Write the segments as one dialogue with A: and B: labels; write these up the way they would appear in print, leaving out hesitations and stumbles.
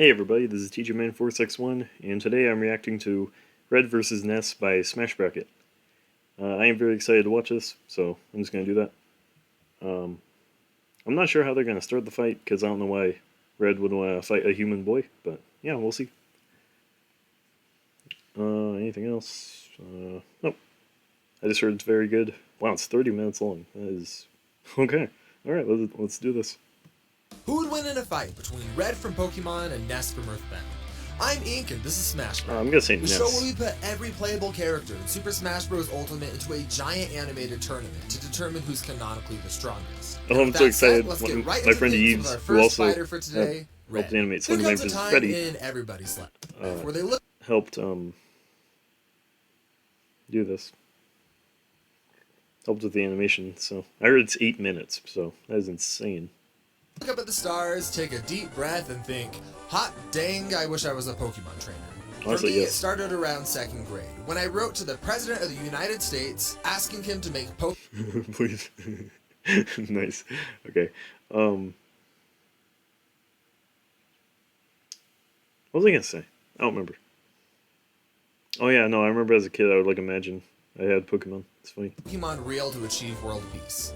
A: Hey everybody, this is TeacherMan461, and today I'm reacting to Red vs. Ness by Smash Bracket. I am very excited to watch this, so I'm just going to do that. I'm not sure how they're going to start the fight, because I don't know why Red would want to fight a human boy, but yeah, we'll see. Anything else? Nope. I just heard it's very good. Wow, it's 30 minutes long. That is... Okay. Alright, let's do this.
B: Who would win in a fight between Red from Pokemon and Ness from Earthbound? I'm Ink and this is Smash Bros.
A: I'm gonna say
B: the
A: Ness.
B: show where we put every playable character in Super Smash Bros. Ultimate into a giant animated tournament to determine who's canonically the strongest.
A: Oh, I'm so excited.
B: Let's get right
A: my
B: into
A: friend
B: things
A: Yves,
B: with our
A: who
B: first
A: also
B: fighter for today, Red.
A: helped animate
B: There
A: Slender
B: comes a
A: vs.
B: time
A: Freddy.
B: in everybody's life where they look
A: Helped do this. Helped with the animation, so I heard it's 8 minutes, so that is insane.
B: look up at the stars, take a deep breath, and think, hot dang, I wish I was a Pokemon trainer.
A: Honestly,
B: For me,
A: yes.
B: it started around 2nd grade, when I wrote to the President of the United States asking him to make Pokemon.
A: Please. Nice. Okay. What was I gonna say? I don't remember. Oh yeah, no, I remember as a kid I would imagine I had Pokemon. It's funny.
B: Pokemon Real to achieve world peace.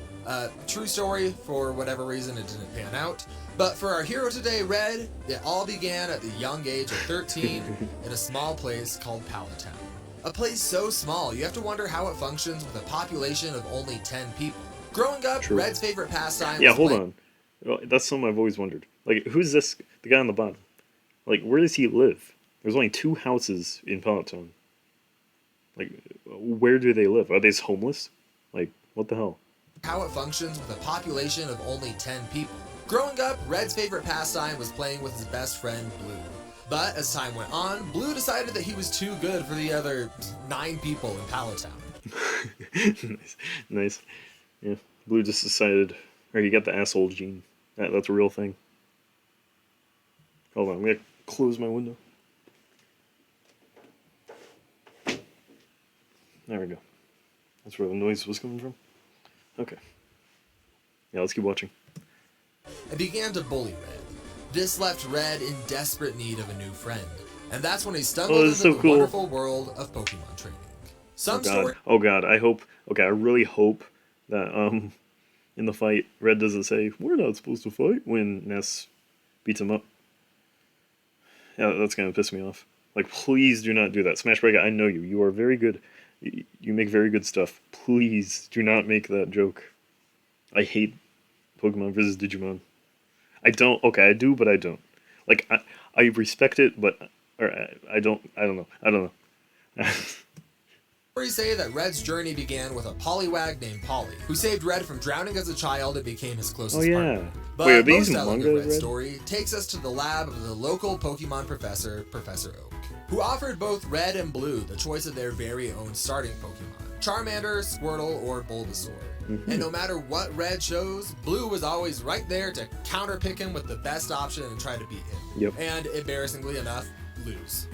B: True story, for whatever reason it didn't pan out. But for our hero today, Red, it all began at the young age of 13 in a small place called Palatown. A place so small, you have to wonder how it functions with a population of only 10 people. Growing up,
A: True.
B: Red's favorite pastime
A: Yeah,
B: was
A: hold on. Well, that's something I've always wondered. Who's this, the guy on the bottom? Where does he live? There's only 2 houses in Palatown. Where do they live? Are they just homeless? What the hell?
B: how it functions with a population of only 10 people. Growing up, Red's favorite pastime was playing with his best friend, Blue. But as time went on, Blue decided that he was too good for the other 9 people in Palatown.
A: Nice. Yeah, Blue just decided, or he got the asshole gene. That's a real thing. Hold on, I'm gonna close my window. There we go. That's where the noise was coming from. Okay. Yeah, let's keep watching.
B: And began to bully Red. This left Red in desperate need of a new friend. And that's when he stumbled into
A: so
B: the
A: cool.
B: wonderful world of Pokemon training.
A: Oh god, I hope, okay, I really hope that, in the fight, Red doesn't say, "We're not supposed to fight," when Ness beats him up. Yeah, that's gonna piss me off. Please do not do that. Smash Break, I know you. You are very good. You make very good stuff. Please do not make that joke. I hate Pokemon vs. Digimon. I don't, okay, I do, but I don't. I respect it, but, or I don't know.
B: Stories say that Red's journey began with a Poliwag named Polly, who saved Red from drowning as a child and became his closest partner. But
A: Wait, are these
B: most elegant
A: manga,
B: Red
A: Red?
B: story takes us to the lab of the local Pokemon professor, Professor Oak, who offered both Red and Blue the choice of their very own starting Pokemon, Charmander, Squirtle, or Bulbasaur. And no matter what Red chose, Blue was always right there to counterpick him with the best option and try to beat him.
A: Yep.
B: And embarrassingly enough, lose.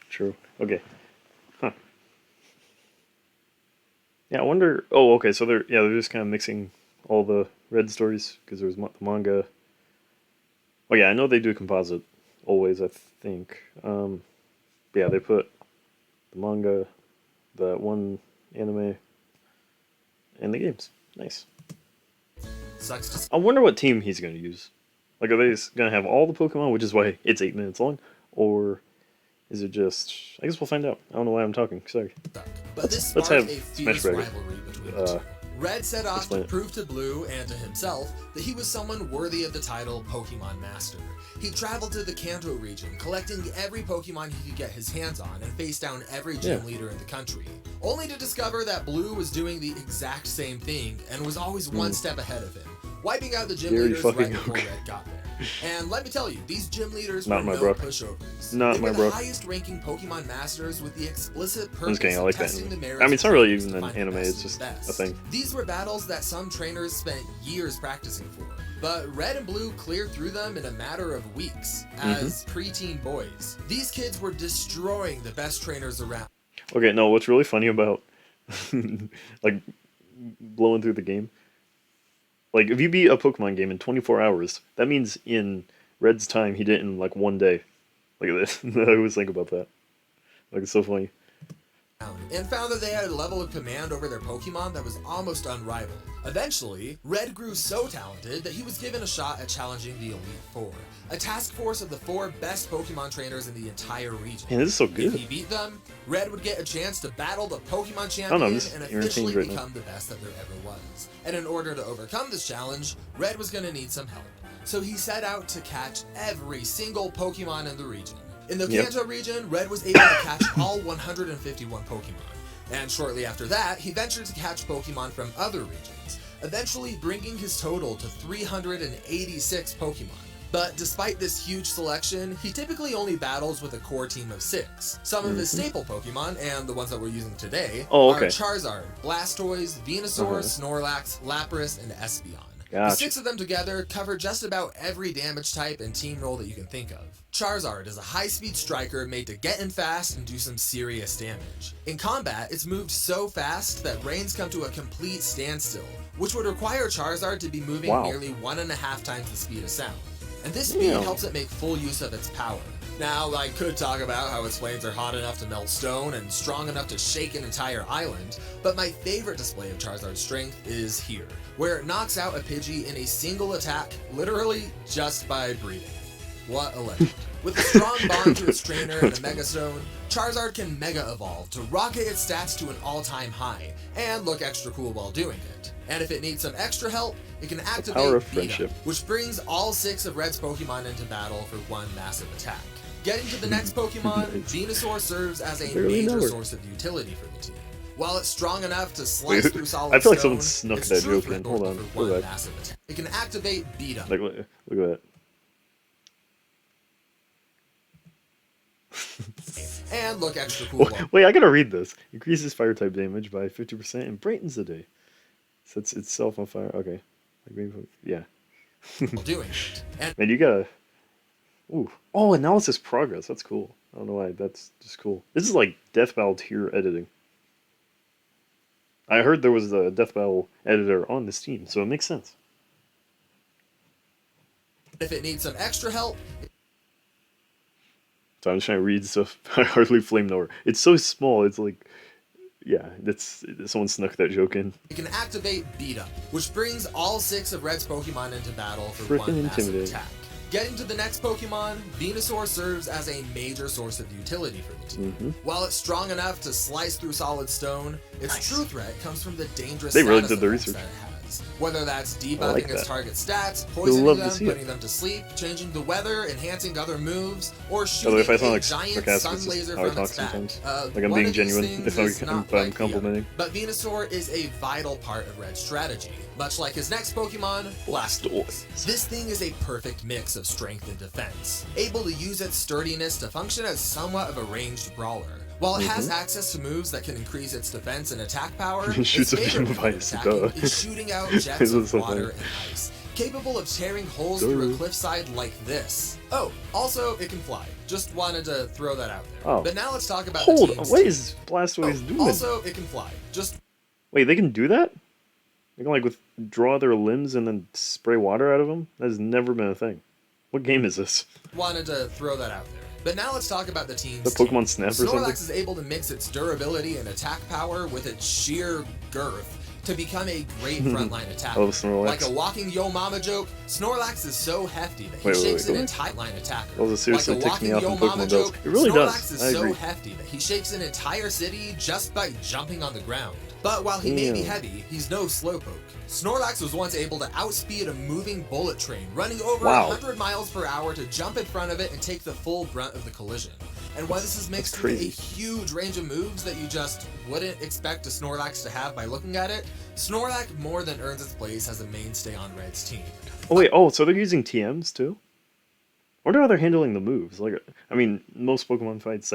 A: True. Okay. Huh. Yeah, I wonder. Oh, okay. So they're just kind of mixing all the Red stories because there's the manga. Oh yeah, I know they do composite always. I think. Yeah, they put the manga, the one anime, and the games. Nice.
B: Sucks to
A: I wonder what team he's gonna use. Are they just gonna have all the Pokemon, which is why it's 8 minutes long, or is it just... I guess we'll find out. I don't know why I'm talking. Sorry.
B: But this
A: Let's
B: sparked
A: have
B: a
A: Smash
B: fierce
A: Bracket.
B: rivalry between the two. Red set off to
A: explain it.
B: prove to Blue and to himself that he was someone worthy of the title Pokemon Master. He traveled to the Kanto region, collecting every Pokemon he could get his hands on and faced down every gym leader in the country, only to discover that Blue was doing the exact same thing and was always one step ahead of him, wiping out the gym
A: Very
B: leaders
A: fucking
B: right before
A: okay.
B: Red got there. And let me tell you, these gym leaders
A: Not
B: were
A: my
B: no
A: bro.
B: pushovers.
A: Not
B: they
A: my
B: were
A: bro.
B: the highest ranking Pokemon Masters with the explicit
A: I'm
B: purpose
A: just kidding. I
B: of
A: like that
B: testing the
A: anime.
B: merits
A: I mean, it's not really
B: trainers
A: even
B: to
A: an
B: find the
A: anime.
B: best
A: It's
B: of
A: just
B: the
A: a
B: best.
A: thing.
B: These were battles that some trainers spent years practicing for, but Red and Blue cleared through them in a matter of weeks as preteen boys. These kids were destroying the best trainers around.
A: Okay, no, what's really funny about blowing through the game Like, if you beat a Pokemon game in 24 hours, that means in Red's time, he did it in, like, one day. Look at this. I always think about that. Like, it's so funny.
B: And found that they had a level of command over their Pokemon that was almost unrivaled. Eventually, Red grew so talented that he was given a shot at challenging the Elite Four, a task force of the 4 best Pokemon trainers in the entire region.
A: Man, this is so
B: If
A: good.
B: he beat them, Red would get a chance to battle the Pokemon
A: I
B: champion
A: don't know, I'm just
B: and
A: entertained
B: officially
A: right now.
B: become the best that there ever was. And in order to overcome this challenge, Red was going to need some help. So he set out to catch every single Pokemon in the region. In the
A: Yep.
B: Kanto region, Red was able to catch all 151 Pokemon. And shortly after that, he ventured to catch Pokemon from other regions, eventually bringing his total to 386 Pokemon. But despite this huge selection, he typically only battles with a core team of 6. Some of his staple Pokemon, and the ones that we're using today,
A: Oh, okay.
B: are Charizard, Blastoise, Venusaur, Snorlax, Lapras, and Espeon. The
A: Gotcha.
B: 6 of them together cover just about every damage type and team role that you can think of. Charizard is a high-speed striker made to get in fast and do some serious damage. In combat, it's moved so fast that brains come to a complete standstill, which would require Charizard to be moving
A: Wow.
B: nearly 1.5 times the speed of sound. And this speed
A: Damn.
B: helps it make full use of its power. Now, I could talk about how its flames are hot enough to melt stone and strong enough to shake an entire island, but my favorite display of Charizard's strength is here, where it knocks out a Pidgey in a single attack, literally just by breathing. What a legend. With a strong bond to its trainer and a Mega Stone, Charizard can Mega Evolve to rocket its stats to an all-time high, and look extra cool while doing it. And if it needs some extra help, it can
A: power
B: activate
A: of
B: Beat Up,
A: friendship.
B: which brings all 6 of Red's Pokemon into battle for one massive attack. Getting to the next Pokemon,
A: Nice.
B: Venusaur serves as a
A: Barely know
B: major
A: her.
B: source of utility for the team. While it's strong enough to slice
A: Wait,
B: through solid
A: I feel like
B: stone,
A: someone snuck
B: its
A: that
B: true
A: joke in.
B: threat
A: Hold
B: for
A: on,
B: one
A: go back.
B: massive attack. It can activate Beat Up.
A: Like, look at that.
B: And look extra cool while
A: Wait, I gotta read this. Increases fire type damage by 50% and brightens the day. Sets itself on fire. Okay. Yeah.
B: doing it. And
A: Man, you gotta. Ooh. Oh, analysis progress. That's cool. I don't know why. That's just cool. This is like Death Battle tier editing. I heard there was a Death Battle editor on this team, so it makes sense.
B: if it needs some extra help,
A: So I'm just trying to read stuff. I hardly flame nowhere. It's so small. It's like, yeah, that's someone snuck that joke in.
B: it can activate Beat Up, which brings all 6 of Red's Pokemon into battle for
A: Frickin'
B: one massive
A: intimidating.
B: attack. Getting to the next Pokemon, Venusaur serves as a major source of utility for the team. While it's strong enough to slice through solid stone, its true threat comes from the dangerous
A: They really
B: status
A: did the
B: effects
A: research.
B: that it has. Whether that's debuffing
A: like
B: its
A: that.
B: target stats,
A: You'll
B: poisoning
A: love to
B: them,
A: see it.
B: putting them to sleep, changing the weather, enhancing other moves, or
A: By the
B: shooting
A: way, if I sound
B: a
A: like
B: giant
A: sarcastic,
B: sun
A: it's just
B: laser
A: how I
B: from
A: talk
B: its back.
A: sometimes.
B: One
A: Like I'm being
B: of these
A: genuine
B: things
A: if
B: is
A: I'm
B: not like the other.
A: complimenting.
B: But Venusaur is a vital part of Red's strategy, much like his next Pokemon, Blastoise. This thing is a perfect mix of strength and defense, able to use its sturdiness to function as somewhat of a ranged brawler. While it has access to moves that can increase its defense and attack power,
A: Shoots
B: its
A: a beam
B: favorite
A: of
B: method
A: ice,
B: attacking
A: duh.
B: is shooting out
A: This
B: jets
A: is
B: of
A: so
B: water
A: funny.
B: and ice, capable of tearing holes through a
A: Duh.
B: cliffside like this. Oh, also it can fly. Just wanted to throw that out there.
A: Oh.
B: But now let's talk about
A: Hold
B: the
A: on,
B: team's
A: what
B: team.
A: is Blastoise doing?
B: Also, it can fly. Just
A: Wait, they can do that? They can like withdraw their limbs and then spray water out of them? That has never been a thing. What game is this?
B: wanted to throw that out there. But now let's talk about the team's
A: The Pokemon Snap or
B: Snorlax
A: something?
B: is able to mix its durability and attack power with its sheer girth to become a great frontline attacker.
A: I love Snorlax.
B: Like a walking Yo Mama joke, Snorlax is so hefty that he
A: Wait,
B: shakes
A: go
B: an
A: back.
B: entire line attacker.
A: Well, it seriously
B: like a
A: ticks me
B: walking
A: off
B: Yo
A: in
B: Mama
A: Pokemon Bells.
B: joke,
A: It really
B: Snorlax
A: does.
B: is
A: I
B: so
A: agree.
B: hefty that he shakes an entire city just by jumping on the ground. But while he may be
A: Damn.
B: heavy, he's no slowpoke. Snorlax was once able to outspeed a moving bullet train, running over
A: Wow.
B: 100 miles per hour to jump in front of it and take the full brunt of the collision. And while this is mixed with a
A: crazy.
B: huge range of moves that you just wouldn't expect a Snorlax to have by looking at it, Snorlax more than earns its place as a mainstay on Red's team.
A: Oh wait, so they're using TMs too? I wonder how they're handling the moves. Like, I mean, most Pokemon fights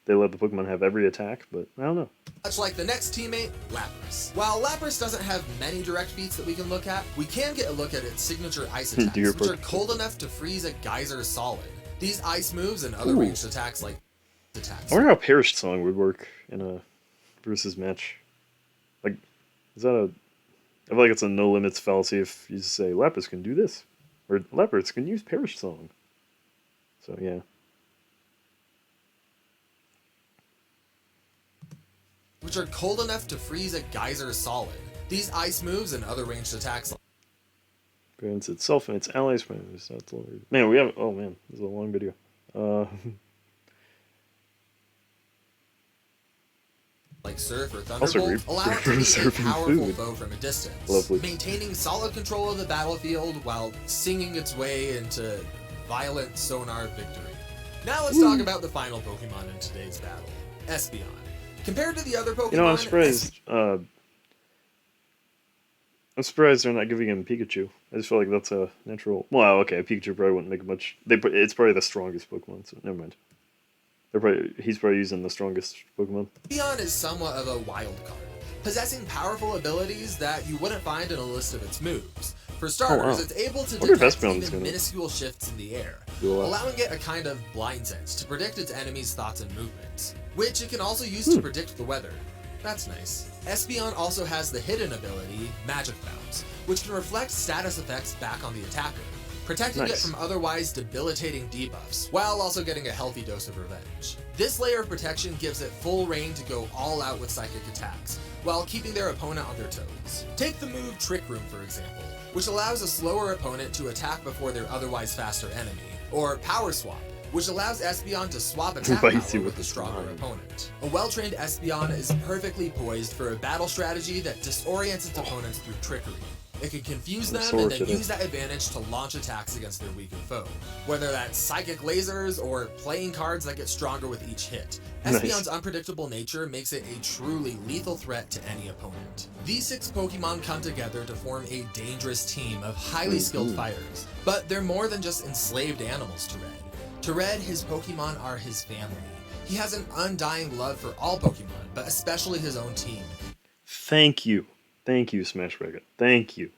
A: they let the Pokemon have every attack, but I don't know.
B: Much like the next teammate, Lapras. While Lapras doesn't have many direct feats that we can look at, we can get a look at its signature ice attacks,
A: Dear
B: which are
A: Pokemon.
B: cold enough to freeze a geyser solid. These ice moves and other
A: Ooh.
B: ranged attacks like attacks.
A: I wonder how Perished Song would work in a versus match. Like, is that a I feel like it's a no limits fallacy if you say Lapras can do this, or Lapras can use Perish Song. So yeah.
B: which are cold enough to freeze a geyser solid. These ice moves and other ranged attacks
A: Grants itself and its allies. Man, we have. Oh man, this is a long video. Uh,
B: like Surf or
A: Also
B: Thunderbolt
A: great
B: allow it
A: for
B: to be a
A: surfing
B: powerful
A: food.
B: foe from a distance,
A: Lovely.
B: maintaining solid control of the battlefield while singing its way into violent sonar victory. Now let's talk about the final Pokemon in today's battle, Espeon. Compared to the other Pokemon,
A: You know, I'm surprised. I'm surprised they're not giving him Pikachu. I just feel like that's a natural. Well, okay, Pikachu probably wouldn't make much. It's probably the strongest Pokemon, so never mind. He's probably using the strongest Pokemon.
B: Espeon is somewhat of a wild card, possessing powerful abilities that you wouldn't find in a list of its moves. For starters,
A: wow.
B: it's able to
A: Wonder if
B: detect
A: Espeon's
B: even
A: gonna
B: minuscule shifts in the air,
A: do a lot.
B: allowing it a kind of blind sense to predict its enemies' thoughts and movements, which it can also use to predict the weather. That's nice. Espeon also has the hidden ability, Magic Bounce, which can reflect status effects back on the attacker, protecting it from otherwise debilitating debuffs, while also getting a healthy dose of revenge. This layer of protection gives it full reign to go all out with psychic attacks, while keeping their opponent on their toes. Take the move Trick Room, for example, which allows a slower opponent to attack before their otherwise faster enemy, or Power Swap, which allows Espeon to swap attack power with a stronger opponent. A well-trained Espeon is perfectly poised for a battle strategy that disorients its opponents through trickery. It can confuse them and then use that advantage to launch attacks against their weaker foe, whether that's psychic lasers or playing cards that get stronger with each hit. Espeon's unpredictable nature makes it a truly lethal threat to any opponent. These 6 Pokemon come together to form a dangerous team of highly skilled fighters, but they're more than just enslaved animals to Red. To Red, his Pokemon are his family. He has an undying love for all Pokemon, but especially his own team.
A: Thank you. Thank you, Smash Bracket. Thank you.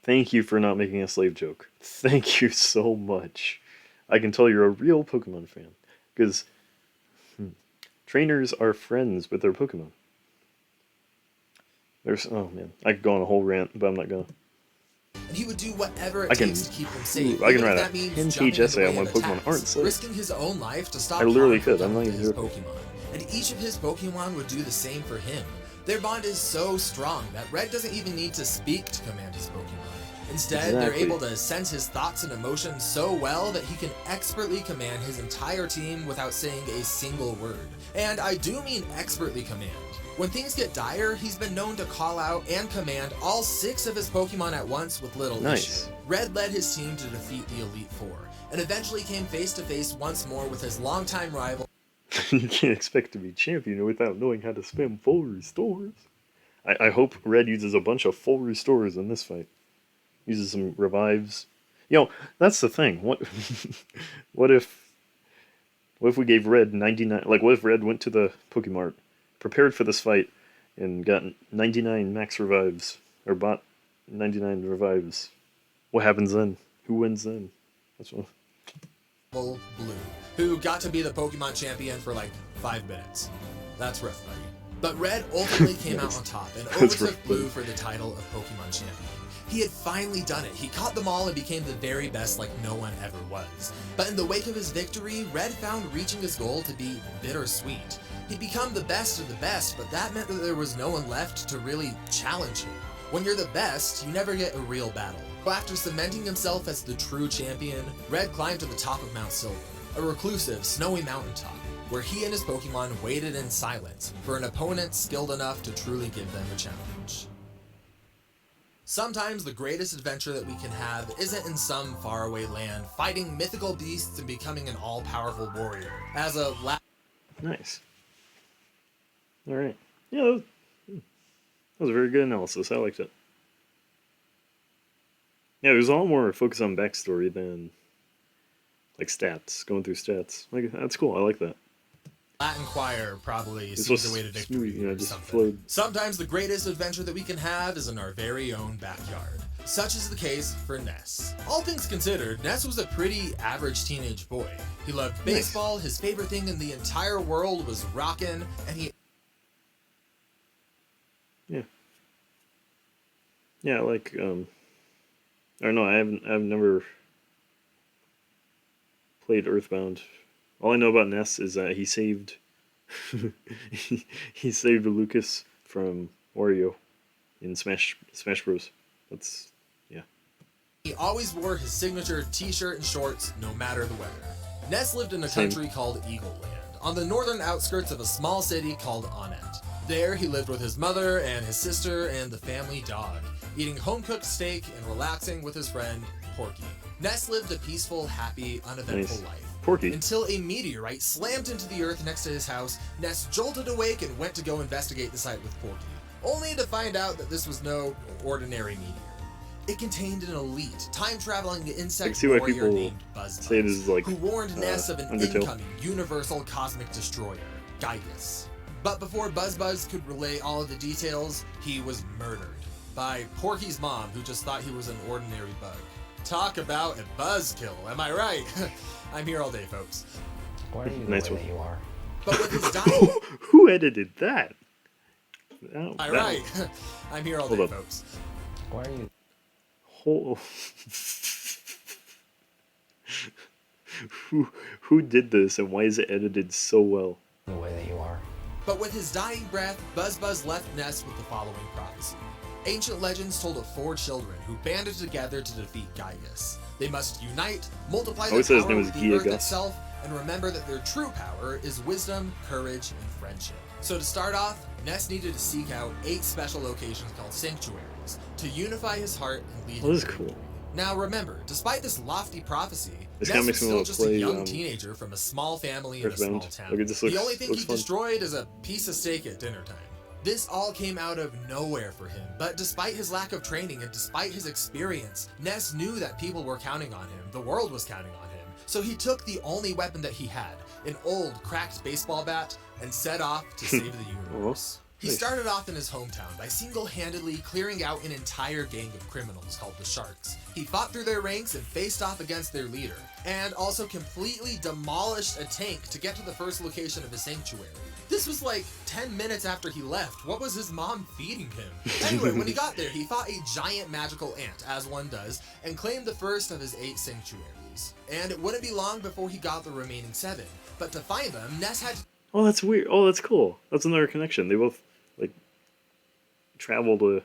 A: Thank you for not making a slave joke. Thank you so much. I can tell you're a real Pokemon fan. Because trainers are friends with their Pokemon. Oh man, I could go on a whole rant, but I'm not gonna.
B: And he would do whatever it takes to keep them safe.
A: I can write a 10-page essay on why Pokemon aren't safe.
B: Risking his own life to stop
A: I literally
B: harm
A: could. I'm not
B: from
A: even
B: his
A: joking.
B: Pokemon. And each of his Pokemon would do the same for him. Their bond is so strong that Red doesn't even need to speak to command his Pokemon. Instead, they're able to sense his thoughts and emotions so well that he can expertly command his entire team without saying a single word. And I do mean expertly command. When things get dire, he's been known to call out and command all 6 of his Pokemon at once with little issue. Red led his team to defeat the Elite Four, and eventually came face to face once more with his longtime rival.
A: You can't expect to be champion without knowing how to spam full restores. I hope Red uses a bunch of full restores in this fight. Uses some revives. That's the thing. What if we gave Red 99? Like, what if Red went to the Pokemart, prepared for this fight, and got 99 max revives, or bought 99 revives? What happens then? Who wins then? That's what.
B: Blue, who got to be the Pokemon champion for like 5 minutes. That's rough, buddy. But Red ultimately came out on top and overtook Blue for the title of Pokemon champion. He had finally done it. He caught them all and became the very best like no one ever was. But in the wake of his victory, Red found reaching his goal to be bittersweet. He'd become the best of the best, but that meant that there was no one left to really challenge him. When you're the best, you never get a real battle. But after cementing himself as the true champion, Red climbed to the top of Mount Silver, a reclusive, snowy mountaintop, where he and his Pokemon waited in silence for an opponent skilled enough to truly give them a challenge. Sometimes the greatest adventure that we can have isn't in some faraway land fighting mythical beasts and becoming an all-powerful warrior. As a
A: Nice. Alright. Yeah, that was a very good analysis. I liked it. Yeah, there's a lot more focus on backstory than like stats, going through stats. Like, that's cool. I like that.
B: Latin choir probably sees the way to victory.
A: Just flowed.
B: Sometimes the greatest adventure that we can have is in our very own backyard. Such is the case for Ness. All things considered, Ness was a pretty average teenage boy. He loved baseball, his favorite thing in the entire world was rockin', and he...
A: Yeah. Yeah, like or no, I've never played Earthbound. All I know about Ness is that he saved he saved Lucas from Wario in Smash Bros. That's yeah.
B: He always wore his signature t-shirt and shorts no matter the weather. Ness lived in a
A: Same.
B: country called Eagle Land, on the northern outskirts of a small city called Onett. There he lived with his mother and his sister and the family dog, eating home-cooked steak and relaxing with his friend, Porky. Ness lived a peaceful, happy, uneventful
A: Nice.
B: life.
A: Porky.
B: Until a meteorite slammed into the earth next to his house, Ness jolted awake and went to go investigate the site with Porky, only to find out that this was no ordinary meteor. It contained an elite, time-traveling insect
A: see why
B: warrior
A: people
B: named Buzz
A: say this is like,
B: who warned Ness of an
A: Undertale.
B: incoming universal cosmic destroyer, Gygus. But before Buzz could relay all of the details, he was murdered by Porky's mom, who just thought he was an ordinary bug. Talk about a buzzkill, am I right? I'm here all day, folks.
C: Why are you the
A: Nice
C: way
A: one.
C: that you are?
B: But with his dying...
A: Who edited that?
B: Am I right? I'm here all
A: Hold
B: day,
A: up.
B: folks.
C: Why are you
A: Whole... who did this and why is it edited so well?
C: the way that you are?
B: But with his dying breath, Buzz left Ness with the following prophecy. Ancient legends told of 4 children who banded together to defeat Gygus. They must unite, multiply their
A: always said his
B: power
A: name
B: with
A: was
B: the earth
A: Gygus.
B: itself, and remember that their true power is wisdom, courage, and friendship. So to start off, Ness needed to seek out 8 special locations called sanctuaries to unify his heart and lead
A: Oh,
B: him
A: this is
B: to
A: cool.
B: victory. Now remember, despite this lofty prophecy,
A: This
B: Ness
A: kinda
B: was
A: makes me
B: still
A: wanna
B: just a
A: play,
B: young teenager from a small family in a small
A: Earthbound.
B: town.
A: Look, it just
B: The
A: looks-
B: only thing
A: looks
B: he
A: fun.
B: destroyed is a piece of steak at dinner time. This all came out of nowhere for him, but despite his lack of training and despite his experience, Ness knew that people were counting on him, the world was counting on him. So he took the only weapon that he had, an old cracked baseball bat, and set off to save the universe. He
A: Nice.
B: started off in his hometown by single-handedly clearing out an entire gang of criminals called the Sharks. He fought through their ranks and faced off against their leader, and also completely demolished a tank to get to the first location of his sanctuary. This was like 10 minutes after he left. What was his mom feeding him? Anyway, when he got there, he fought a giant magical ant, as one does, and claimed the first of his 8 sanctuaries. And it wouldn't be long before he got the remaining 7. But to find them, Ness had to
A: Oh, that's weird. Oh, that's cool. That's another connection. They both like travel to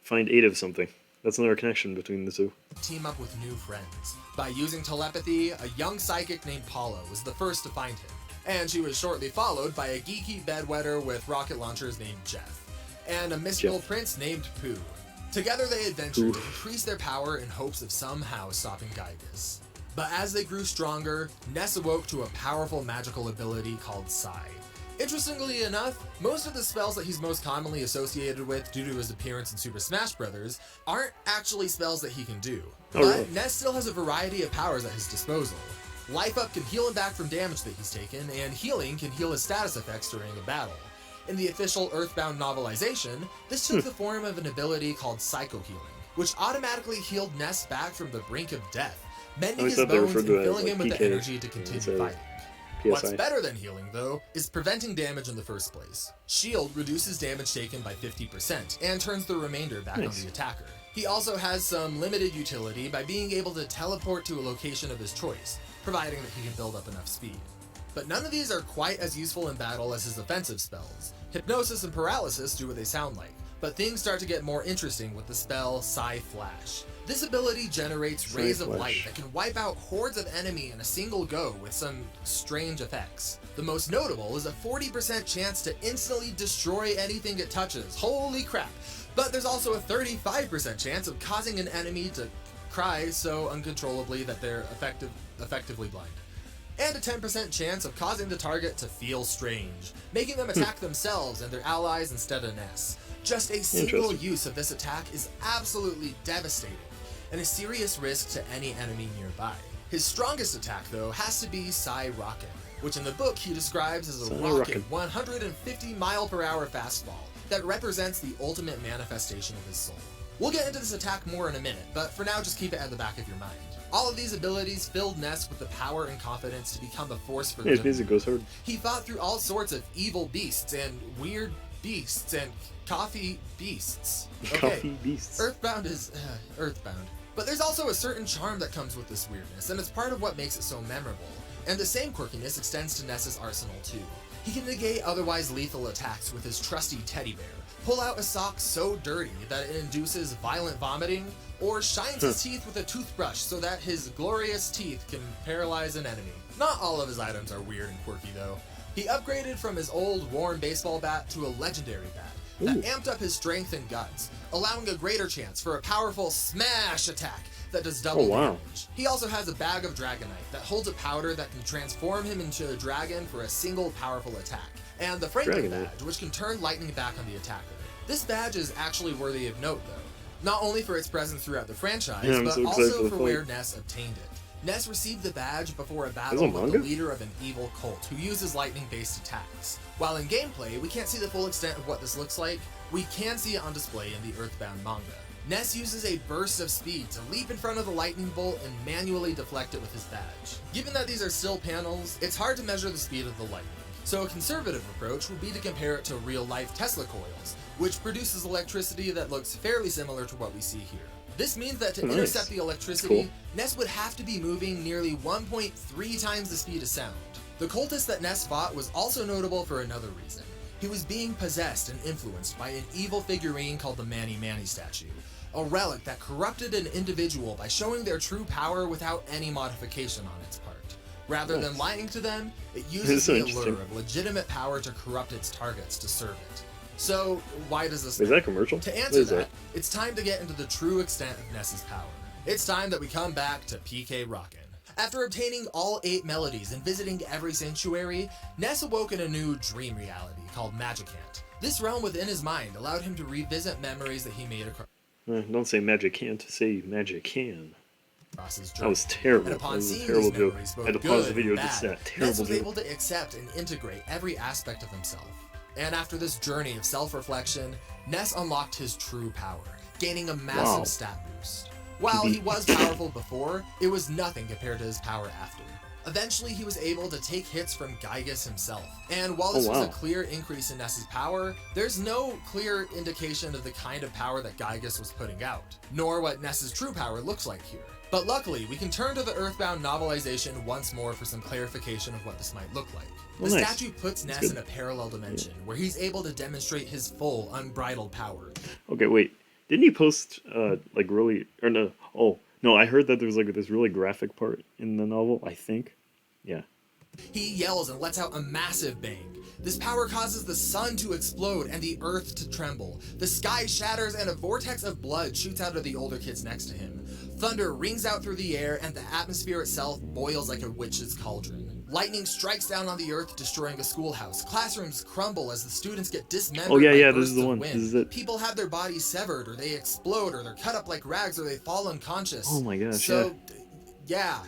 A: find 8 of something. That's another connection between the two.
B: team up with new friends. By using telepathy, a young psychic named Paula was the first to find him, and she was shortly followed by a geeky bedwetter with rocket launchers named Jeff, and a mystical
A: Jeff.
B: prince named Pooh. Together they adventured to
A: Pooh.
B: increase their power in hopes of somehow stopping Gygus. But as they grew stronger, Ness awoke to a powerful magical ability called Psi. Interestingly enough, most of the spells that he's most commonly associated with due to his appearance in Super Smash Bros. Aren't actually spells that he can do.
A: Oh,
B: But
A: really?
B: Ness still has a variety of powers at his disposal. Life Up can heal him back from damage that he's taken, and Healing can heal his status effects during a battle. In the official Earthbound novelization, this took the form of an ability called Psycho Healing, which automatically healed Ness back from the brink of death, mending
A: always
B: his
A: thought they
B: bones
A: referred
B: and
A: to it as,
B: filling
A: like,
B: him with the
A: PK
B: energy to continue
A: instead of
B: fighting.
A: PSI.
B: What's better than healing, though, is preventing damage in the first place. Shield reduces damage taken by 50% and turns the remainder back on
A: Nice.
B: the attacker. He also has some limited utility by being able to teleport to a location of his choice, providing that he can build up enough speed. But none of these are quite as useful in battle as his offensive spells. Hypnosis and Paralysis do what they sound like, but things start to get more interesting with the spell Psi Flash. This ability generates
A: Psi
B: rays of
A: Flash.
B: light that can wipe out hordes of enemy in a single go with some strange effects. The most notable is a 40% chance to instantly destroy anything it touches. Holy crap! But there's also a 35% chance of causing an enemy to cry so uncontrollably that they're effectively blind. And a 10% chance of causing the target to feel strange, making them attack themselves and their allies instead of Ness. Just a single
A: Interesting.
B: use of this attack is absolutely devastating, and a serious risk to any enemy nearby. His strongest attack, though, has to be Psi Rocket, which in the book he describes as a
A: Psi
B: rocket
A: Rocket.
B: 150 mile per hour fastball that represents the ultimate manifestation of his soul. We'll get into this attack more in a minute, but for now just keep it at the back of your mind. All of these abilities filled Ness with the power and confidence to become a force for
A: Yeah, his
B: good.
A: music goes hard.
B: He fought through all sorts of evil beasts and weird beasts and coffee beasts.
A: Coffee beasts.
B: Earthbound is Earthbound. But there's also a certain charm that comes with this weirdness, and it's part of what makes it so memorable. And the same quirkiness extends to Ness's arsenal too. He can negate otherwise lethal attacks with his trusty teddy bear, pull out a sock so dirty that it induces violent vomiting, or shines his teeth with a toothbrush so that his glorious teeth can paralyze an enemy. Not all of his items are weird and quirky though. He upgraded from his old worn baseball bat to a legendary bat that amped up his strength and guts, allowing a greater chance for a powerful smash attack that does double damage. He also has a bag of Dragonite that holds a powder that can transform him into a dragon for a single powerful attack, and the Franklin badge, which can turn lightning back on the attacker. This badge is actually worthy of note though, not only for its presence throughout the franchise, but also for where Ness obtained it. Ness received the badge before a battle with the leader of an evil cult who uses lightning-based attacks. While in gameplay, we can't see the full extent of what this looks like, we can see it on display in the Earthbound manga. Ness uses a burst of speed to leap in front of the lightning bolt and manually deflect it with his badge. Given that these are still panels, it's hard to measure the speed of the lightning. So a conservative approach would be to compare it to real-life Tesla coils, which produces electricity that looks fairly similar to what we see here. This means that to intercept the electricity, Ness would have to be moving nearly 1.3 times the speed of sound. The cultist that Ness fought was also notable for another reason. He was being possessed and influenced by an evil figurine called the Manny Manny statue, a relic that corrupted an individual by showing their true power without any modification on its part. Rather than lying to them, it uses the allure of legitimate power to corrupt its targets to serve it. So, why does this matter?
A: Is that a commercial?
B: To answer that, it's time to get into the true extent of Ness's power. It's time that we come back to PK Rockin'. After obtaining all 8 melodies and visiting every sanctuary, Ness awoke in a new dream reality called Magicant. This realm within his mind allowed him to revisit memories that he made across.
A: Don't say Magicant, say Magican.
B: His
A: that was terrible. That was a terrible joke. I had to pause the video just that terrible
B: Ness was
A: joke.
B: able to accept and integrate every aspect of himself. And after this journey of self-reflection, Ness unlocked his true power, gaining a massive stat boost. While he was powerful before, it was nothing compared to his power after. Eventually, he was able to take hits from Gygas himself. And while this was a clear increase in Ness's power, there's no clear indication of the kind of power that Gygas was putting out, nor what Ness's true power looks like here. But luckily, we can turn to the Earthbound novelization once more for some clarification of what this might look like. The statue puts Ness in a parallel dimension, where he's able to demonstrate his full, unbridled power.
A: Okay, wait. Didn't he post, like, really... Or no... Oh, no, I heard that there's, like, this really graphic part in the novel, I think. Yeah.
B: He yells and lets out a massive bang. This power causes the sun to explode and the earth to tremble. The sky shatters and a vortex of blood shoots out of the older kids next to him. Thunder rings out through the air and the atmosphere itself boils like a witch's cauldron. Lightning strikes down on the earth, destroying a schoolhouse. Classrooms crumble as the students get dismembered.
A: Oh yeah,
B: by
A: this is the one.
B: Wind.
A: This is it.
B: People have their bodies severed, or they explode, or they're cut up like rags, or they fall unconscious.
A: Oh my gosh,
B: So, yeah.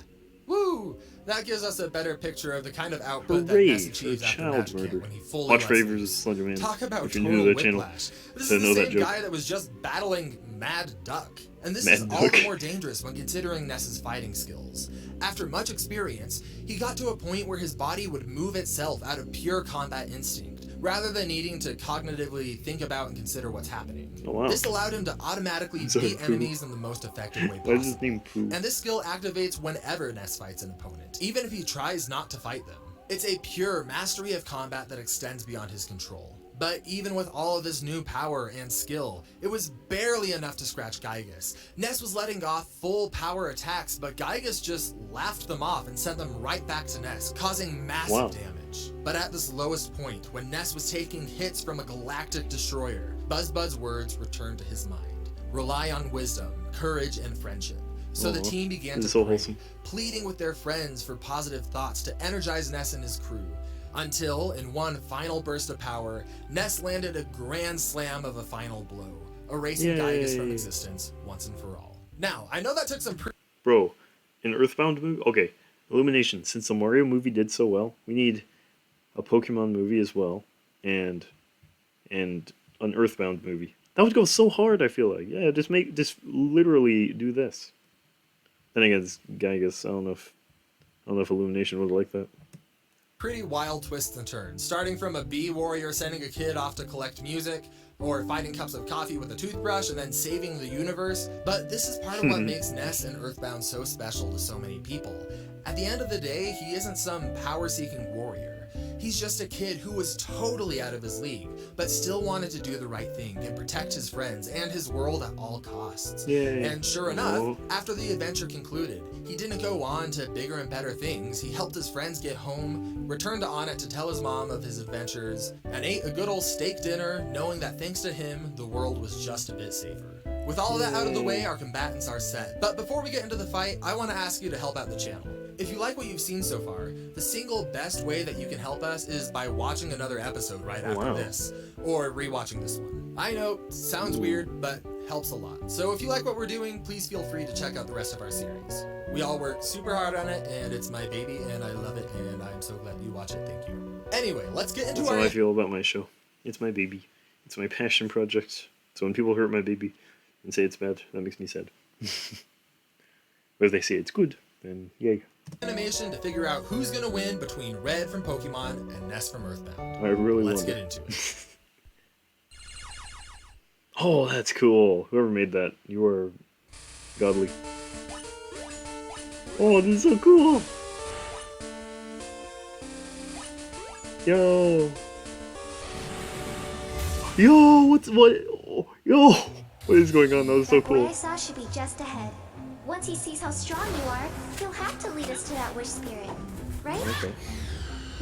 B: Woo! That gives us a better picture of the kind of output that Ness achieves after Magicant when he fully
A: Watch
B: lets
A: Fravors
B: loose.
A: Slender Man.
B: Talk about
A: if you're
B: total
A: new to that channel,
B: whiplash. This
A: to
B: is
A: know
B: the
A: that
B: same
A: joke.
B: guy that was just battling Mad Duck. And this
A: Mad
B: is all
A: Duck.
B: the more dangerous when considering Ness's fighting skills. After much experience, he got to a point where his body would move itself out of pure combat instinct, rather than needing to cognitively think about and consider what's happening.
A: Oh, wow.
B: This allowed him to automatically beat enemies in the most effective way
A: Why is his
B: possible.
A: name Pooh?
B: And this skill activates whenever Ness fights an opponent, even if he tries not to fight them. It's a pure mastery of combat that extends beyond his control. But even with all of this new power and skill, it was barely enough to scratch Gygas. Ness was letting off full power attacks, but Gygas just laughed them off and sent them right back to Ness, causing massive damage. But at this lowest point, when Ness was taking hits from a galactic destroyer, Buzzbud's words returned to his mind. Rely on wisdom, courage, and friendship. So the team began to pray, pleading with their friends for positive thoughts to energize Ness and his crew. Until, in one final burst of power, Ness landed a grand slam of a final blow, erasing Gygas from existence once and for all. Now, I know that took some
A: Bro, an Earthbound movie? Okay, Illumination, since the Mario movie did so well, we need a Pokemon movie as well, and an Earthbound movie. That would go so hard, I feel like. Yeah, just literally do this. Then again, Gygas, I don't know if Illumination would like that.
B: pretty wild twists and turns, starting from a bee warrior sending a kid off to collect music, or finding cups of coffee with a toothbrush and then saving the universe. But this is part of what makes Ness and Earthbound so special to so many people. At the end of the day, he isn't some power-seeking warrior. He's just a kid who was totally out of his league, but still wanted to do the right thing and protect his friends and his world at all costs.
A: Yay.
B: And sure enough, after the adventure concluded, he didn't go on to bigger and better things. He helped his friends get home, returned to Onett to tell his mom of his adventures, and ate a good old steak dinner, knowing that thanks to him, the world was just a bit safer. With all of that out of the way, our combatants are set. But before we get into the fight, I want to ask you to help out the channel. If you like what you've seen so far, the single best way that you can help us is by watching another episode right after this, or rewatching this one. I know, sounds weird, but helps a lot. So if you like what we're doing, please feel free to check out the rest of our series. We all work super hard on it, and it's my baby, and I love it, and I'm so glad you watch it. Thank you. Anyway, let's get into
A: That's how I feel about my show. It's my baby. It's my passion project. So when people hurt my baby and say it's bad, that makes me sad. But if they say it's good, then yay.
B: Animation to figure out who's gonna win between Red from Pokemon and Ness from Earthbound.
A: I really
B: Let's
A: want
B: get
A: it.
B: into it.
A: Oh, that's cool. Whoever made that, you are godly. Oh, this is so cool. Yo. Yo, what? Oh, yo, what is going on? That was so
D: That boy
A: cool.
D: I saw should be just ahead. Once he sees how strong you are, he'll have to lead us to that wish spirit, right?
A: Okay.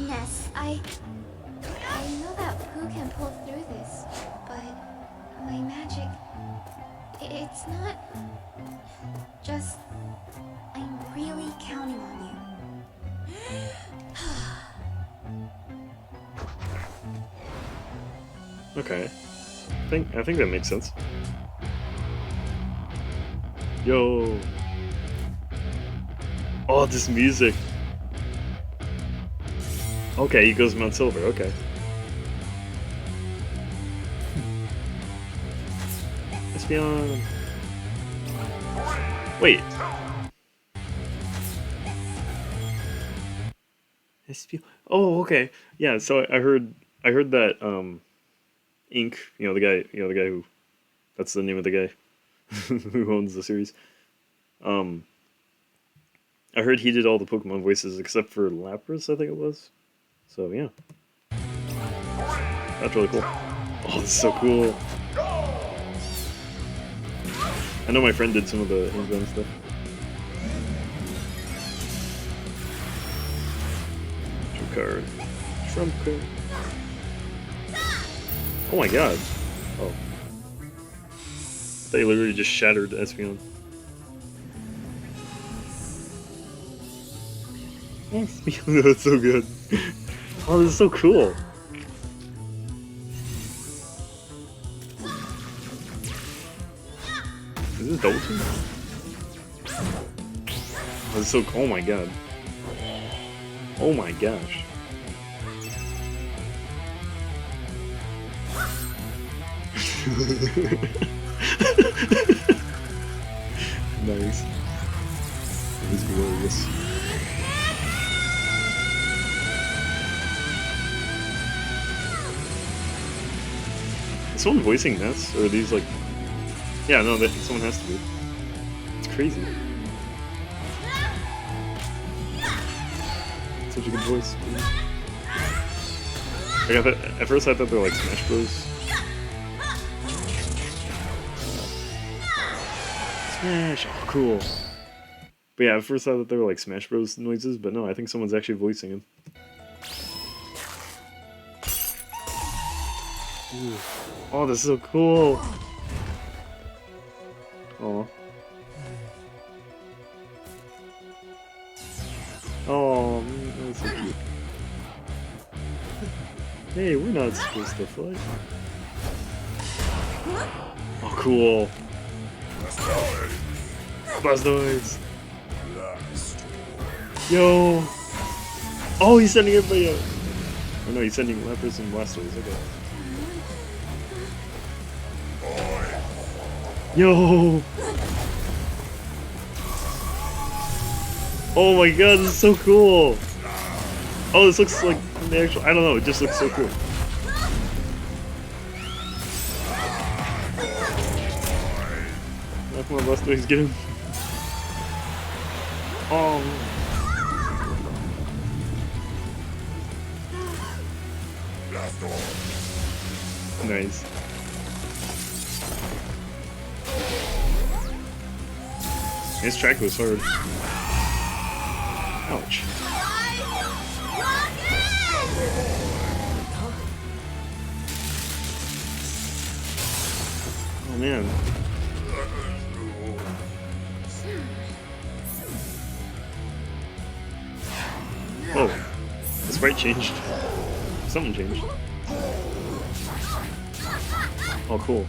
D: Ness, I know that Pooh can pull through this, but my magic, it's not just. I'm really counting on you.
A: Okay. I think that makes sense. Yo. Oh, this music. Okay, he goes Mount Silver, okay. Espion. Wait. Espion. Oh, okay. Yeah, so I heard that Ink, the guy who, that's the name of the guy who owns the series. I heard he did all the Pokemon voices except for Lapras, I think it was. So yeah, that's really cool. Oh, this is so cool. I know my friend did some of the Amazon stuff. Trump card. Trump card. Oh my god. Oh. They literally just shattered Espeon. Espeon, that's so good. Oh, this is so cool. Is this double team? Oh, this is so. Oh my god. Oh my gosh. Nice. It was glorious. Is someone voicing Ness? Or are these like... Yeah, no, someone has to be. It's crazy. Such a good voice. Like, at first I thought they were like Smash Bros. Smash! Oh, cool. But yeah, at first I thought they were like Smash Bros noises, but no, I think someone's actually voicing him. Ooh. Oh, this is so cool! Oh. Oh, man, that's so cute. Hey, we're not supposed to fight. Oh, cool. Blastoise! Yo! Oh, he's sending everybody out! Oh no, he's sending Lapras and Blastoise, okay. Yo! Oh my god, this is so cool! Oh, this looks like the actual. I don't know. It just looks so cool. Oh, come on, Blastoise, get him. Oh. Nice. His track was hard. Ouch. Oh man. Oh, the sprite changed. Something changed. Oh, cool.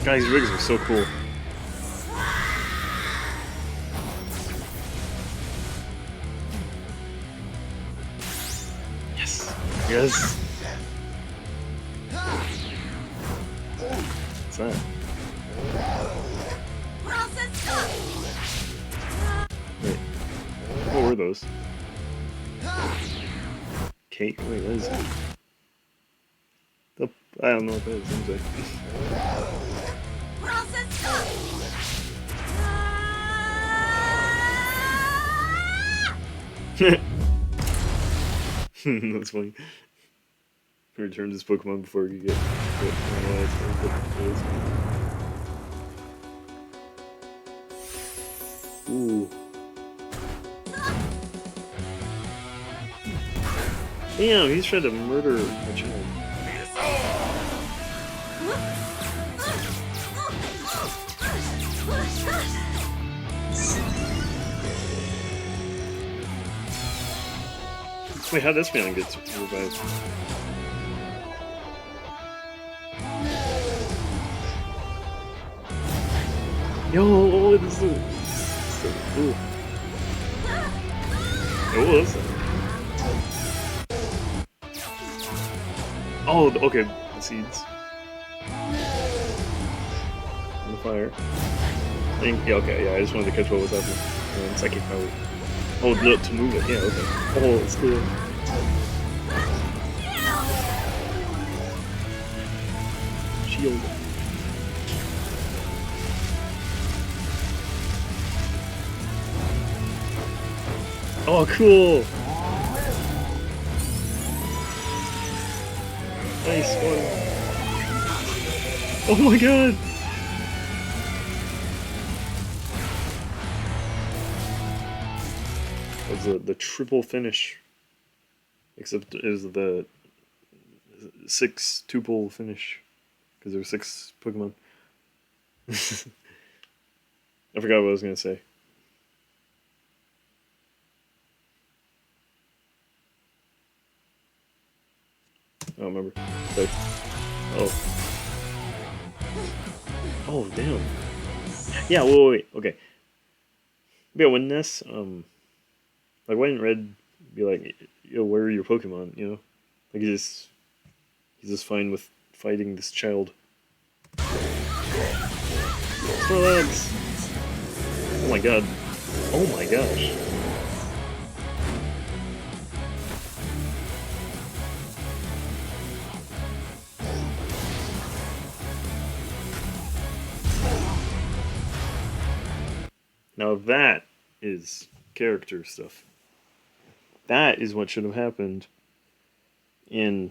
A: Guys, rigs are so cool. Yes. Yes. What's that? Wait. What were those? Cake? Wait, what is that? I don't know what that is. Seems like. That's funny. He returned his Pokemon before he could get analyzed. Ooh. Damn, he's trying to murder a child. Wait, how'd this man get revived? Yo, this is so cool. What was that? Oh, okay, the seeds. On the fire. I think, yeah, okay, yeah, I just wanted to catch what was happening. And psychic power. Oh, look, to move it, yeah, okay. Oh, it's cool. Shield. Oh, cool! Nice one. Oh my god! That was the triple finish. Except it was the 6 tuple finish. Because there were 6 Pokemon. I forgot what I was going to say. I don't remember. But, oh. Oh, damn. Yeah, wait. Okay. Yeah, when Ness, like, why didn't Red be like, yo, where are your Pokemon, you know? Like, he's just fine with fighting this child. Relax. Oh my god. Oh my gosh. Now that is character stuff. That is what should have happened in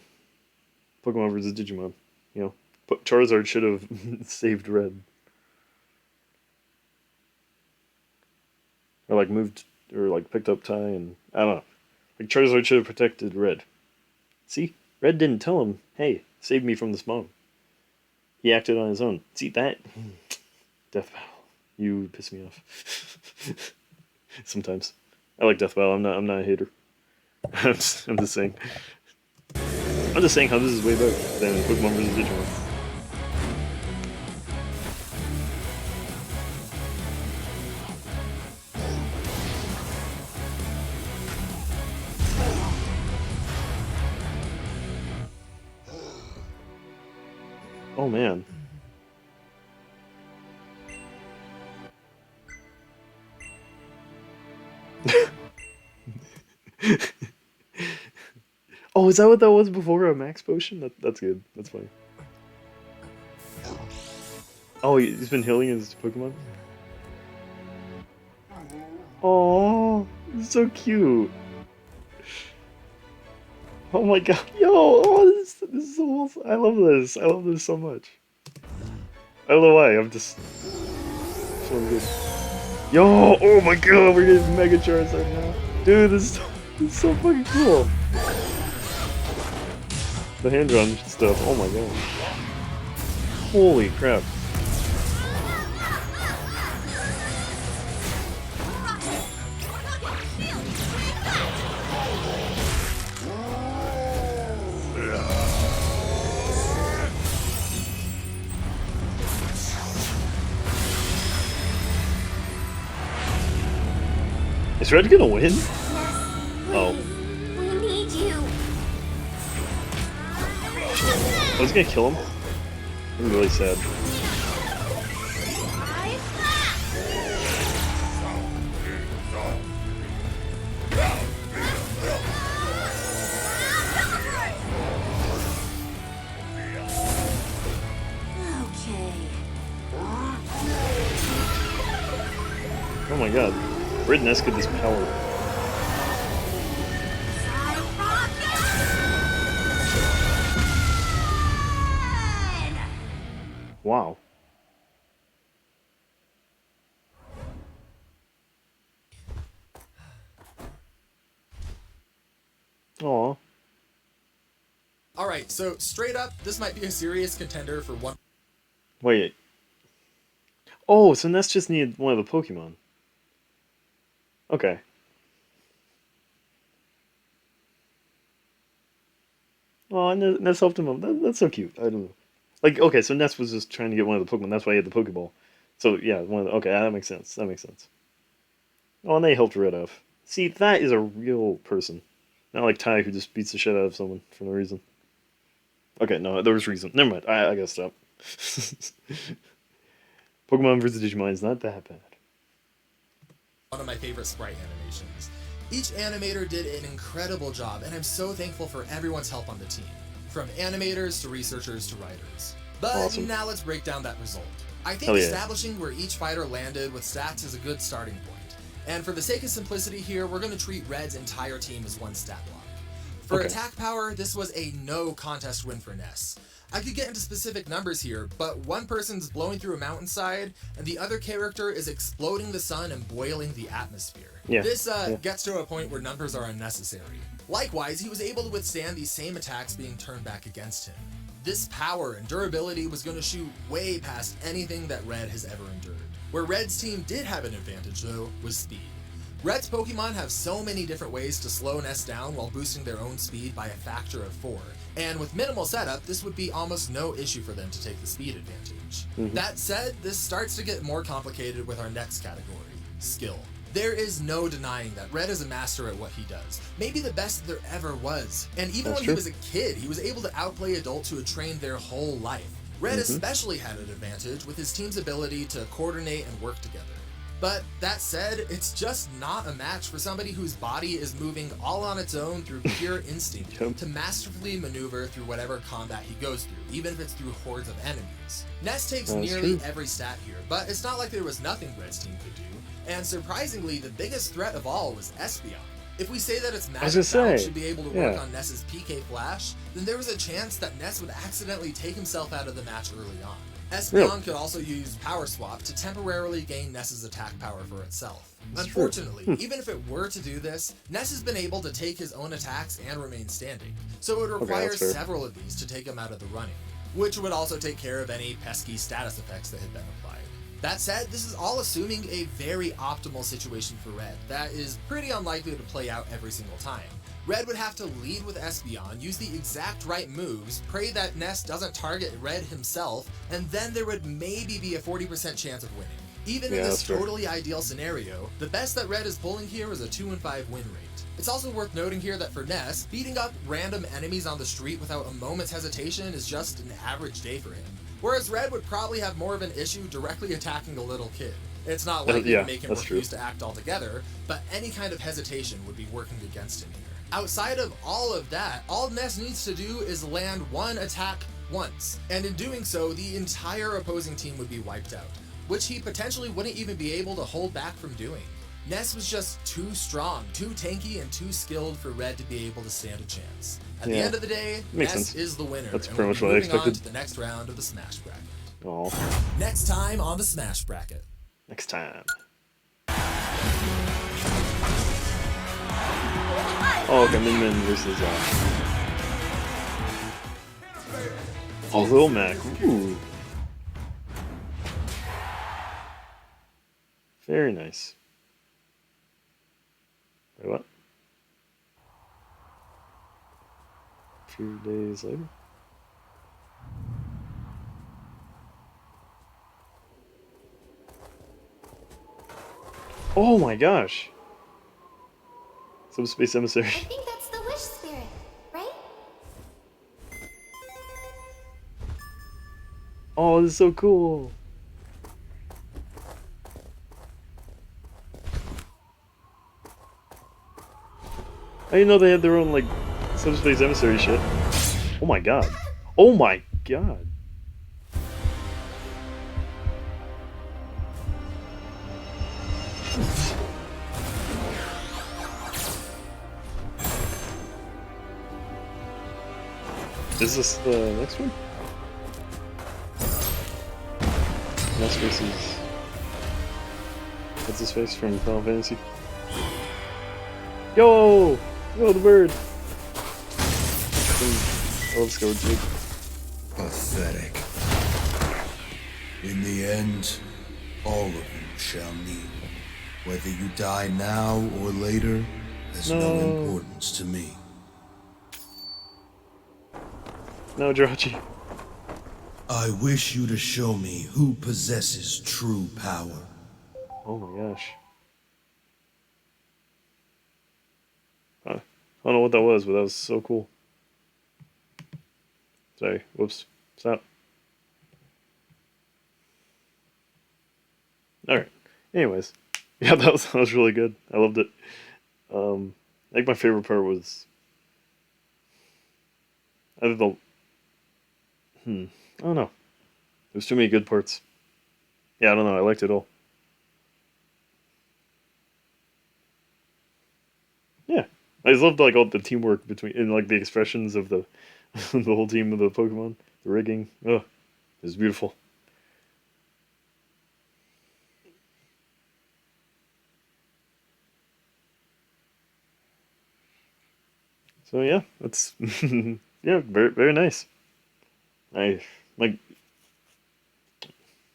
A: Pokemon vs. Digimon. You know, Charizard should have saved Red. Or like moved, or like picked up Tai, and I don't know. Like Charizard should have protected Red. See? Red didn't tell him, hey, save me from this bomb. He acted on his own. See that? Death Battle. You piss me off. Sometimes. I like Death Battle, I'm not a hater. I'm just saying. I'm just saying how this is way better than Pokemon vs. Digimon. Oh man. Oh, is that what that was before a max potion? That's good. That's funny. Oh, he's been healing his Pokemon? Oh, so cute. Oh my god. Yo, oh, this is so awesome. I love this. I love this so much. I don't know why. I'm just feeling good. Yo, oh my god, we're getting Mega Charizard now. Dude, this is so fucking cool. The hand drum stuff, oh my god. Holy crap. Is Red gonna win?
D: Ness,
A: Oh.
D: we need you.
A: I was gonna kill him. I'm really sad.
D: Okay.
A: Oh my god. Red Ness get this power. Wow. Aw.
B: Alright, so straight up, this might be a serious contender for one.
A: Wait. Oh, so Ness just needed one of the Pokemon. Okay. Oh, Ness helped him up. That's so cute. I don't know. Like, okay, so Ness was just trying to get one of the Pokemon. That's why he had the Pokeball. So, yeah, okay, that makes sense. That makes sense. Oh, and they helped Red off. See, that is a real person. Not like Ty, who just beats the shit out of someone for no reason. Okay, no, there was reason. Never mind. I gotta stop. Pokemon vs. Digimon is not that bad.
B: One of my favorite sprite animations. Each animator did an incredible job, and I'm so thankful for everyone's help on the team. From animators to researchers to writers. But
A: Awesome.
B: now let's break down that result. I think
A: Hell yeah.
B: establishing where each fighter landed with stats is a good starting point. And for the sake of simplicity here, we're going to treat Red's entire team as one stat block. For
A: Okay.
B: attack power, this was a no contest win for Ness. I could get into specific numbers here, but one person's blowing through a mountainside, and the other character is exploding the sun and boiling the atmosphere.
A: Yeah,
B: This
A: yeah.
B: gets to a point where numbers are unnecessary. Likewise, he was able to withstand these same attacks being turned back against him. This power and durability was going to shoot way past anything that Red has ever endured. Where Red's team did have an advantage, though, was speed. Red's Pokemon have so many different ways to slow Ness down while boosting their own speed by a factor of 4, and with minimal setup, this would be almost no issue for them to take the speed advantage. That said, this starts to get more complicated with our next category, skill. There is no denying that Red is a master at what he does, maybe the best there ever was, and even
A: That's
B: when
A: true.
B: he was a kid, he was able to outplay adults who had trained their whole life. Red especially had an advantage with his team's ability to coordinate and work together. But that said, it's just not a match for somebody whose body is moving all on its own through pure instinct
A: Yep.
B: to masterfully maneuver through whatever combat he goes through, even if it's through hordes of enemies. Ness takes
A: That's
B: nearly
A: true.
B: every stat here, but it's not like there was nothing Red's team could do. And surprisingly, the biggest threat of all was Espeon. If we say that its
A: was
B: magic
A: gonna
B: bounce
A: say,
B: should be able to work
A: yeah.
B: on Ness's PK Flash, then there was a chance that Ness would accidentally take himself out of the match early on. Espeon
A: Really?
B: could also use Power Swap to temporarily gain Ness's attack power for itself.
A: That's true.
B: Unfortunately, even if it were to do this, Ness has been able to take his own attacks and remain standing, so it would require
A: that's fair.
B: several of these to take him out of the running, which would also take care of any pesky status effects that had been applied. That said, this is all assuming a very optimal situation for Red that is pretty unlikely to play out every single time. Red would have to lead with Espeon, use the exact right moves, pray that Ness doesn't target Red himself, and then there would maybe be a 40% chance of winning. Even in
A: Yeah,
B: this
A: that's fair.
B: totally ideal scenario, the best that Red is pulling here is a 2-5 win rate. It's also worth noting here that for Ness, beating up random enemies on the street without a moment's hesitation is just an average day for him. Whereas Red would probably have more of an issue directly attacking a little kid. It's not likely
A: yeah,
B: to make him
A: that's true.
B: refuse to act altogether, but any kind of hesitation would be working against him here. Outside of all of that, all Ness needs to do is land one attack once, and in doing so, the entire opposing team would be wiped out, which he potentially wouldn't even be able to hold back from doing. Ness was just too strong, too tanky, and too skilled for Red to be able to stand a chance. At the end of the day,
A: Makes
B: Ness
A: sense.
B: is the winner,
A: That's
B: and
A: pretty
B: we'll
A: much
B: be
A: what I
B: moving on
A: expected.
B: to the next round of the Smash Bracket.
A: Oh,
B: Next time on the Smash Bracket.
A: next time. Oh, okay, Min Min versus oh, Lil Mac. Ooh. Very nice. Wait, what? A few days later? Oh my gosh! Subspace Emissary.
D: I think that's the wish spirit, right?
A: Oh, this is so cool! I didn't know they had their own, like, Subspace Emissary shit. Oh my god. Oh my god. Is this the next one? Ness versus... What's his face from Final Fantasy? Yo! Yo, the bird! I love Scourge.
E: Pathetic. In the end, all of you shall kneel. Whether you die now or later has no importance to me.
A: No, Jirachi.
E: I wish you to show me who possesses true power.
A: Oh my gosh. I don't know what that was, but that was so cool. Sorry, whoops. Stop. Alright. Anyways. Yeah, that was really good. I loved it. I think my favorite part was either the I don't know. There's too many good parts. Yeah, I don't know. I liked it all. Yeah, I just loved like all the teamwork between and like the expressions of the the whole team of the Pokemon, the rigging. Oh, it was beautiful. So yeah, that's yeah, very nice. I like.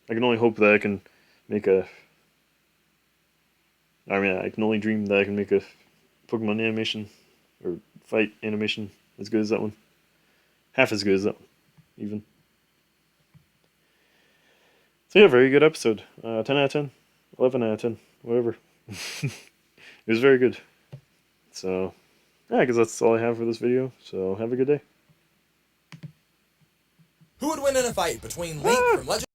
A: I can only hope that I can make a. I mean, I can only dream that I can make a Pokemon animation or fight animation as good as that one. Half as good as that one, even. So yeah, very good episode. 10 out of 10, 11 out of 10, whatever. It was very good. So yeah, I guess that's all I have for this video. So have a good day.
B: Who would win in a fight between Link from Legend